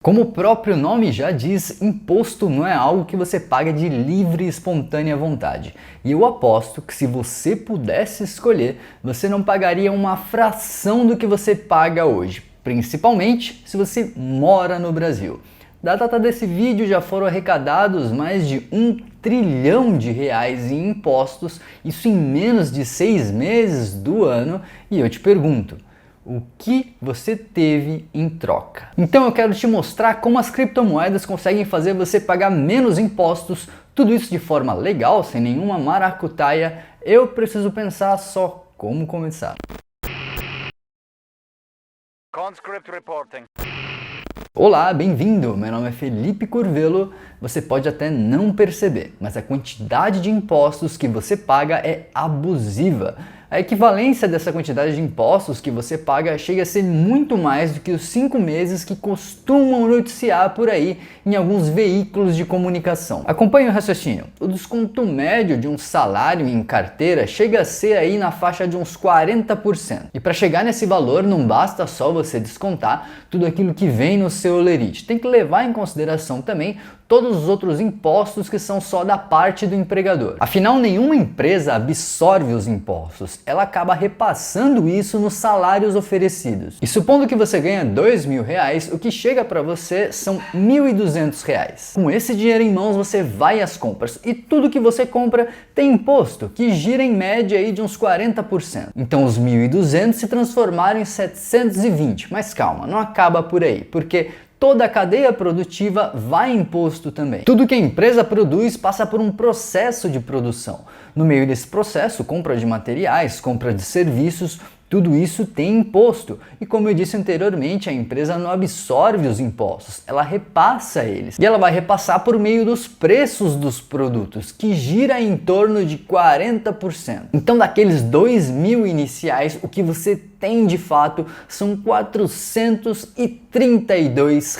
Como o próprio nome já diz, imposto não é algo que você paga de livre e espontânea vontade. E eu aposto que se você pudesse escolher, você não pagaria uma fração do que você paga hoje, principalmente se você mora no Brasil. Da data desse vídeo já foram arrecadados mais de R$ 1 trilhão em impostos, isso em menos de 6 meses do ano, e eu te pergunto, o que você teve em troca? Então eu quero te mostrar como as criptomoedas conseguem fazer você pagar menos impostos, tudo isso de forma legal, sem nenhuma maracutaia. Eu preciso pensar só como começar. Conscript reporting. Olá, bem-vindo! Meu nome é Felipe Curvelo. Você pode até não perceber, mas a quantidade de impostos que você paga é abusiva. A equivalência dessa quantidade de impostos que você paga chega a ser muito mais do que os 5 meses que costumam noticiar por aí em alguns veículos de comunicação. Acompanhe o raciocínio. O desconto médio de um salário em carteira chega a ser aí na faixa de uns 40%. E para chegar nesse valor não basta só você descontar tudo aquilo que vem no seu holerite. Tem que levar em consideração também todos os outros impostos que são só da parte do empregador. Afinal, nenhuma empresa absorve os impostos, ela acaba repassando isso nos salários oferecidos. E supondo que você ganha R$ 2.000, o que chega para você são R$ 1.200. Com esse dinheiro em mãos, você vai às compras e tudo que você compra tem imposto, que gira em média aí de uns 40%. Então os 1.200 se transformaram em 720, mas calma, não acaba por aí, porque toda a cadeia produtiva vai imposto também. Tudo que a empresa produz passa por um processo de produção. No meio desse processo, compra de materiais, compra de serviços, tudo isso tem imposto. E como eu disse anteriormente, a empresa não absorve os impostos, ela repassa eles. E ela vai repassar por meio dos preços dos produtos, que gira em torno de 40%. Então daqueles 2.000 iniciais, o que você tem de fato são R$ 432.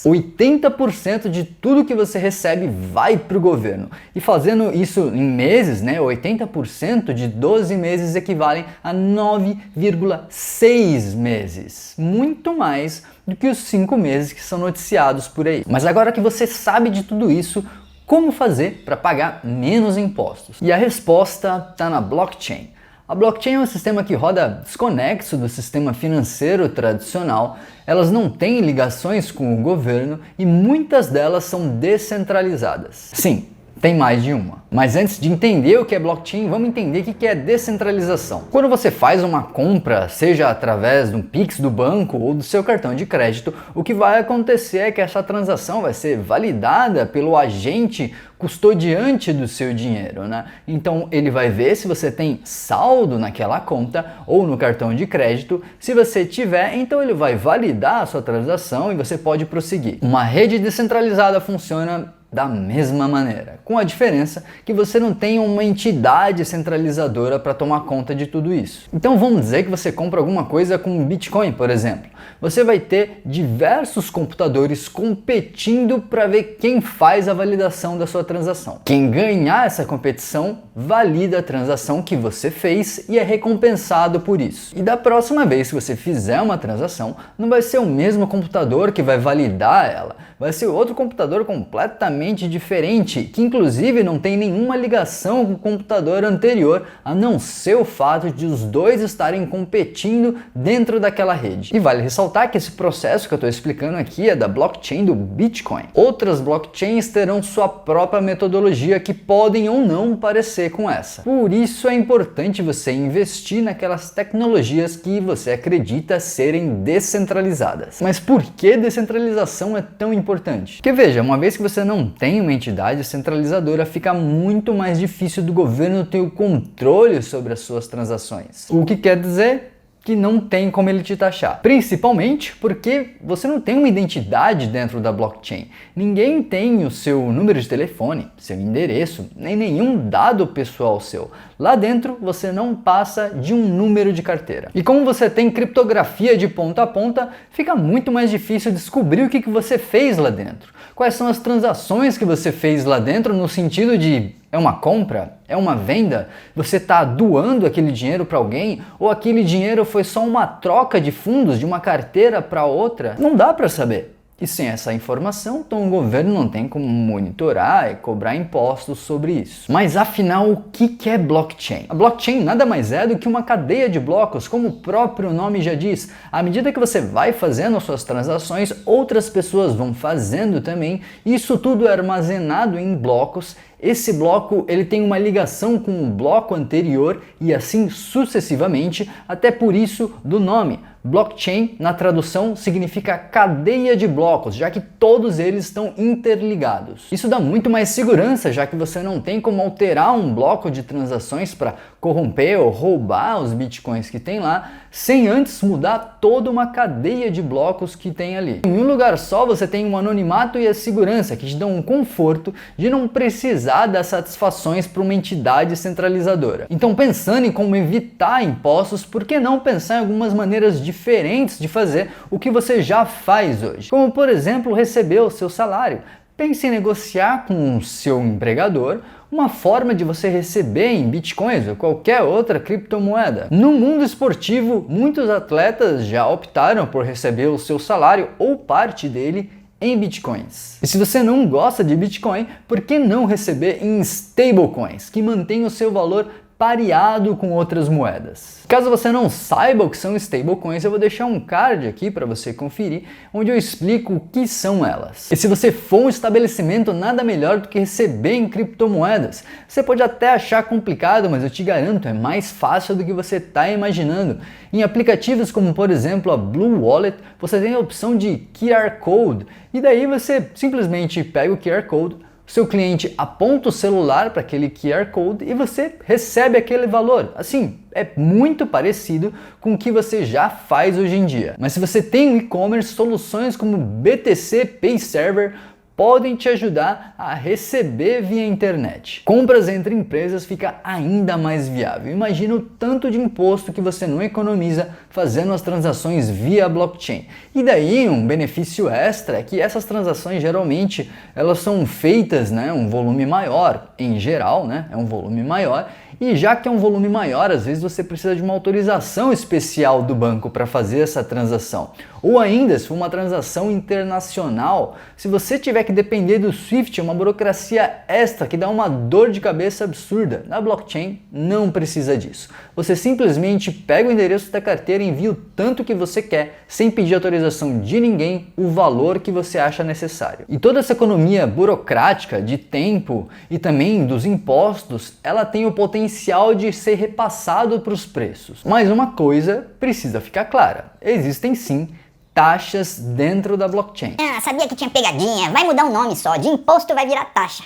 80% de tudo que você recebe vai para o governo. E fazendo isso em meses, 80% de 12 meses equivalem a 9,6 meses. Muito mais do que os 5 meses que são noticiados por aí. Mas agora que você sabe de tudo isso, como fazer para pagar menos impostos? E a resposta está na blockchain. A blockchain é um sistema que roda desconexo do sistema financeiro tradicional, elas não têm ligações com o governo e muitas delas são descentralizadas. Sim, tem mais de uma. Mas antes de entender o que é blockchain, vamos entender o que é descentralização. Quando você faz uma compra, seja através de um Pix do banco ou do seu cartão de crédito, o que vai acontecer é que essa transação vai ser validada pelo agente custodiante do seu dinheiro, Então ele vai ver se você tem saldo naquela conta ou no cartão de crédito. Se você tiver, então ele vai validar a sua transação e você pode prosseguir. Uma rede descentralizada funciona da mesma maneira, com a diferença que você não tem uma entidade centralizadora para tomar conta de tudo isso. Então vamos dizer que você compra alguma coisa com Bitcoin, por exemplo. Você vai ter diversos computadores competindo para ver quem faz a validação da sua transação. Quem ganhar essa competição valida a transação que você fez e é recompensado por isso. E da próxima vez que você fizer uma transação, não vai ser o mesmo computador que vai validar ela, vai ser outro computador completamente diferente, que inclusive não tem nenhuma ligação com o computador anterior, a não ser o fato de os dois estarem competindo dentro daquela rede. E vale ressaltar que esse processo que eu estou explicando aqui é da blockchain do Bitcoin. Outras blockchains terão sua própria metodologia que podem ou não parecer com essa. Por isso é importante você investir naquelas tecnologias que você acredita serem descentralizadas. Mas por que descentralização é tão importante? Porque veja, uma vez que você não tem uma entidade centralizadora, fica muito mais difícil do governo ter o controle sobre as suas transações. O que quer dizer que não tem como ele te taxar. Principalmente porque você não tem uma identidade dentro da blockchain. Ninguém tem o seu número de telefone, seu endereço, nem nenhum dado pessoal seu. Lá dentro você não passa de um número de carteira. E como você tem criptografia de ponta a ponta, fica muito mais difícil descobrir o que você fez lá dentro. Quais são as transações que você fez lá dentro no sentido de é uma compra? É uma venda? Você está doando aquele dinheiro para alguém? Ou aquele dinheiro foi só uma troca de fundos de uma carteira para outra? Não dá para saber. E sem essa informação, então o governo não tem como monitorar e cobrar impostos sobre isso. Mas afinal, o que é blockchain? A blockchain nada mais é do que uma cadeia de blocos, como o próprio nome já diz. À medida que você vai fazendo as suas transações, outras pessoas vão fazendo também. Isso tudo é armazenado em blocos. Esse bloco ele tem uma ligação com o bloco anterior e assim sucessivamente, até por isso do nome. Blockchain, na tradução, significa cadeia de blocos, já que todos eles estão interligados. Isso dá muito mais segurança, já que você não tem como alterar um bloco de transações para corromper ou roubar os bitcoins que tem lá, sem antes mudar toda uma cadeia de blocos que tem ali. Em um lugar só você tem um anonimato e a segurança, que te dão um conforto de não precisar dar satisfações para uma entidade centralizadora. Então, pensando em como evitar impostos, por que não pensar em algumas maneiras diferentes de fazer o que você já faz hoje? Como, por exemplo, receber o seu salário. Pense em negociar com o seu empregador uma forma de você receber em bitcoins ou qualquer outra criptomoeda. No mundo esportivo, muitos atletas já optaram por receber o seu salário ou parte dele em bitcoins. E se você não gosta de Bitcoin, por que não receber em stablecoins, que mantém o seu valor pareado com outras moedas? Caso você não saiba o que são stablecoins, eu vou deixar um card aqui para você conferir, onde eu explico o que são elas. E se você for um estabelecimento, nada melhor do que receber em criptomoedas. Você pode até achar complicado, mas eu te garanto, é mais fácil do que você está imaginando. Em aplicativos como, por exemplo, a Blue Wallet, você tem a opção de QR Code, e daí você simplesmente pega o QR Code, seu cliente aponta o celular para aquele QR Code e você recebe aquele valor. Assim, é muito parecido com o que você já faz hoje em dia. Mas se você tem um e-commerce, soluções como BTC Pay Server podem te ajudar a receber via internet. Compras entre empresas fica ainda mais viável. Imagina o tanto de imposto que você não economiza fazendo as transações via blockchain. E daí um benefício extra é que essas transações geralmente elas são feitas, um volume maior, em geral, é um volume maior. E já que é um volume maior, às vezes você precisa de uma autorização especial do banco para fazer essa transação. Ou ainda, se for uma transação internacional, se você tiver que depender do SWIFT, é uma burocracia extra que dá uma dor de cabeça absurda. Na blockchain não precisa disso. Você simplesmente pega o endereço da carteira e envia o tanto que você quer, sem pedir autorização de ninguém, o valor que você acha necessário. E toda essa economia burocrática de tempo e também dos impostos, ela tem o potencial de ser repassado para os preços. Mas uma coisa precisa ficar clara: existem sim taxas dentro da blockchain. Sabia que tinha pegadinha, vai mudar o nome só, de imposto vai virar taxa.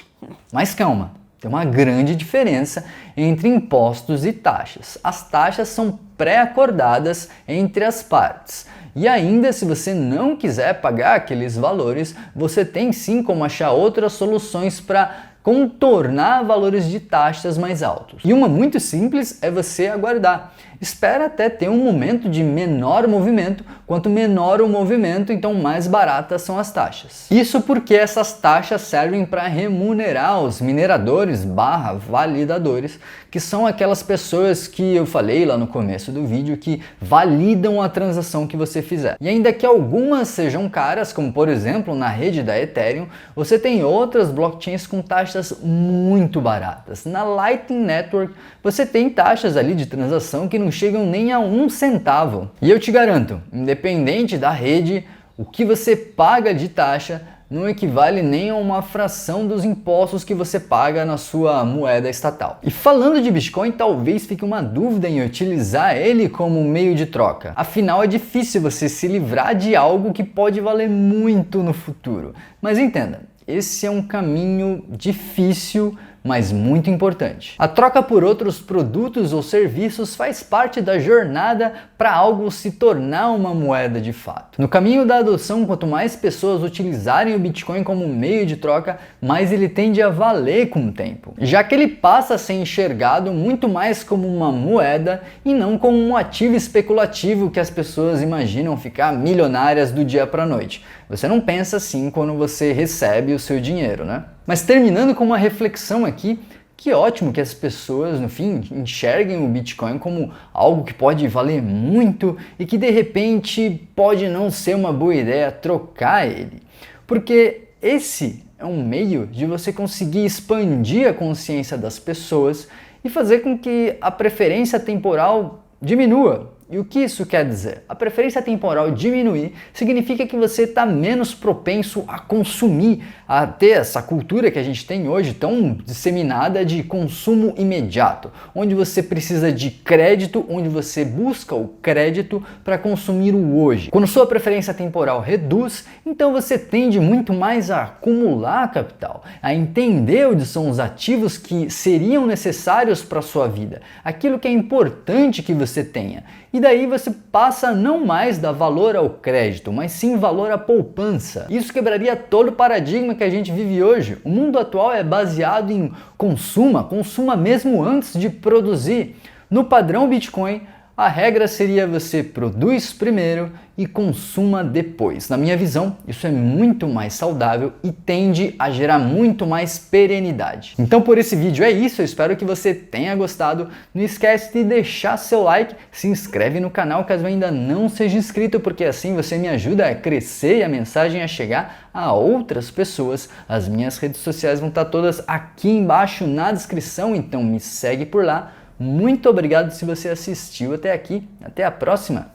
Mas calma, tem uma grande diferença entre impostos e taxas. As taxas são pré-acordadas entre as partes. E ainda, se você não quiser pagar aqueles valores, você tem sim como achar outras soluções para contornar valores de taxas mais altos. E uma muito simples é você aguardar. Espera até ter um momento de menor movimento. Quanto menor o movimento, então mais baratas são as taxas. Isso porque essas taxas servem para remunerar os mineradores / validadores, que são aquelas pessoas que eu falei lá no começo do vídeo que validam a transação que você fizer. E ainda que algumas sejam caras, como por exemplo na rede da Ethereum, você tem outras blockchains com taxas muito baratas. Na Lightning Network você tem taxas ali de transação que não chegam nem a 1 centavo. E eu te garanto, independente da rede, o que você paga de taxa não equivale nem a uma fração dos impostos que você paga na sua moeda estatal. E falando de Bitcoin, talvez fique uma dúvida em utilizar ele como meio de troca. Afinal, é difícil você se livrar de algo que pode valer muito no futuro. Mas entenda, esse é um caminho difícil, mas muito importante. A troca por outros produtos ou serviços faz parte da jornada para algo se tornar uma moeda de fato. No caminho da adoção, quanto mais pessoas utilizarem o Bitcoin como meio de troca, mais ele tende a valer com o tempo, já que ele passa a ser enxergado muito mais como uma moeda e não como um ativo especulativo que as pessoas imaginam ficar milionárias do dia para a noite. Você não pensa assim quando você recebe o seu dinheiro, né? Mas terminando com uma reflexão aqui, que ótimo que as pessoas, no fim, enxerguem o Bitcoin como algo que pode valer muito e que de repente pode não ser uma boa ideia trocar ele. Porque esse é um meio de você conseguir expandir a consciência das pessoas e fazer com que a preferência temporal diminua. E o que isso quer dizer? A preferência temporal diminuir significa que você está menos propenso a consumir, a ter essa cultura que a gente tem hoje tão disseminada de consumo imediato, onde você precisa de crédito, onde você busca o crédito para consumir o hoje. Quando sua preferência temporal reduz, então você tende muito mais a acumular capital, a entender onde são os ativos que seriam necessários para a sua vida, aquilo que é importante que você tenha. E daí você passa a não mais dar valor ao crédito, mas sim valor à poupança. Isso quebraria todo o paradigma que a gente vive hoje. O mundo atual é baseado em consuma mesmo antes de produzir. No padrão Bitcoin, a regra seria você produz primeiro e consuma depois. Na minha visão, isso é muito mais saudável e tende a gerar muito mais perenidade. Então por esse vídeo é isso, eu espero que você tenha gostado. Não esquece de deixar seu like, se inscreve no canal caso ainda não seja inscrito, porque assim você me ajuda a crescer e a mensagem a chegar a outras pessoas. As minhas redes sociais vão estar todas aqui embaixo na descrição, então me segue por lá. Muito obrigado se você assistiu até aqui. Até a próxima.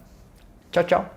Tchau, tchau.